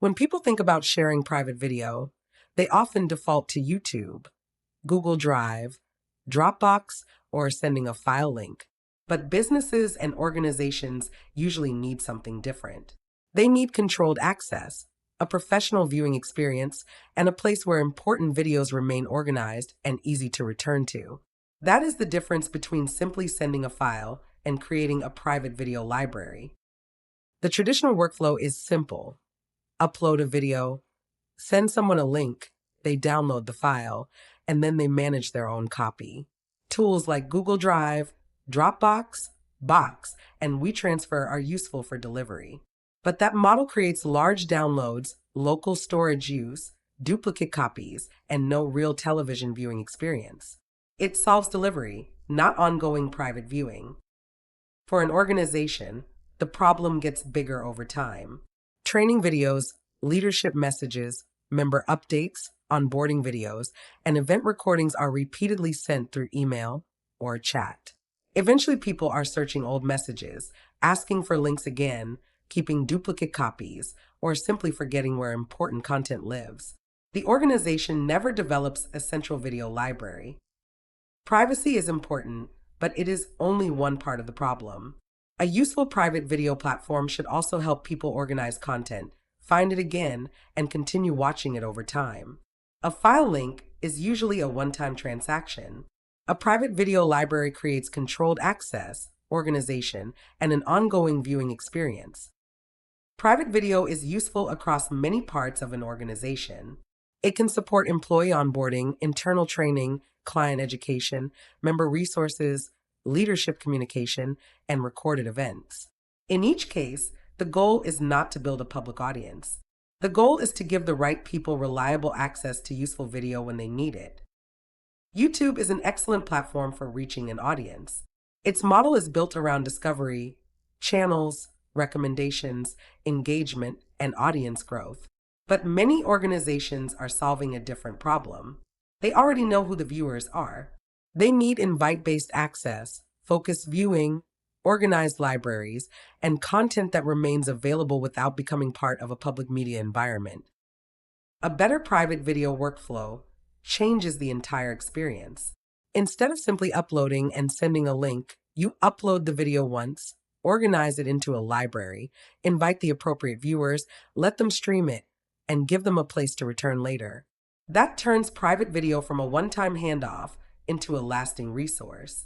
When people think about sharing private video, they often default to YouTube, Google Drive, Dropbox, or sending a file link. But businesses and organizations usually need something different. They need controlled access, a professional viewing experience, and a place where important videos remain organized and easy to return to. That is the difference between simply sending a file and creating a private video library. The traditional workflow is simple. Upload a video, send someone a link, they download the file, and then they manage their own copy. Tools like Google Drive, Dropbox, Box, and WeTransfer are useful for delivery. But that model creates large downloads, local storage use, duplicate copies, and no real television viewing experience. It solves delivery, not ongoing private viewing. For an organization, the problem gets bigger over time. Training videos, leadership messages, member updates, onboarding videos, and event recordings are repeatedly sent through email or chat. Eventually, people are searching old messages, asking for links again, keeping duplicate copies, or simply forgetting where important content lives. The organization never develops a central video library. Privacy is important, but it is only one part of the problem. A useful private video platform should also help people organize content, find it again, and continue watching it over time. A file link is usually a one-time transaction. A private video library creates controlled access, organization, and an ongoing viewing experience. Private video is useful across many parts of an organization. It can support employee onboarding, internal training, client education, member resources, leadership communication, and recorded events. In each case, the goal is not to build a public audience. The goal is to give the right people reliable access to useful video when they need it. YouTube is an excellent platform for reaching an audience. Its model is built around discovery, channels, recommendations, engagement, and audience growth. But many organizations are solving a different problem. They already know who the viewers are. They need invite-based access, focused viewing, organized libraries, and content that remains available without becoming part of a public media environment. A better private video workflow changes the entire experience. Instead of simply uploading and sending a link, you upload the video once, organize it into a library, invite the appropriate viewers, let them stream it, and give them a place to return later. That turns private video from a one-time handoff into a lasting resource.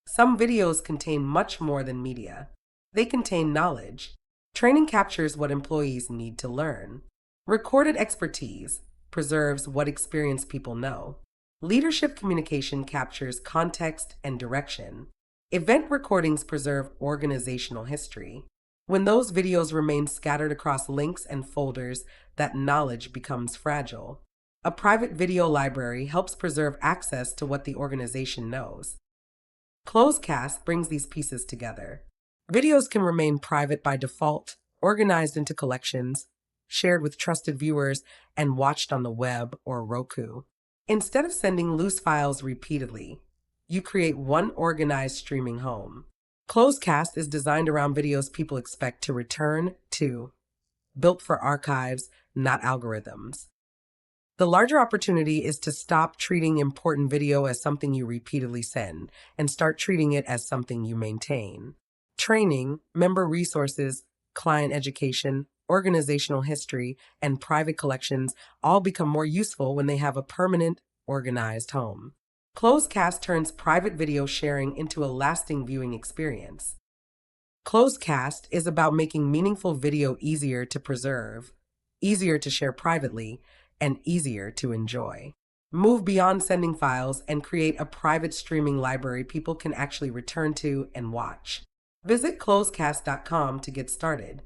Some videos contain much more than media. They contain knowledge. Training captures what employees need to learn. Recorded expertise preserves what experienced people know. Leadership communication captures context and direction. Event recordings preserve organizational history. When those videos remain scattered across links and folders, that knowledge becomes fragile. A private video library helps preserve access to what the organization knows. ClosedCast brings these pieces together. Videos can remain private by default, organized into collections, shared with trusted viewers, and watched on the web or Roku. Instead of sending loose files repeatedly, you create one organized streaming home. ClosedCast is designed around videos people expect to return to, built for archives, not algorithms. The larger opportunity is to stop treating important video as something you repeatedly send and start treating it as something you maintain. Training, member resources, client education, organizational history, and private collections all become more useful when they have a permanent, organized home. ClosedCast turns private video sharing into a lasting viewing experience. ClosedCast is about making meaningful video easier to preserve, easier to share privately, and easier to enjoy. Move beyond sending files and create a private streaming library people can actually return to and watch. Visit closecast.com to get started.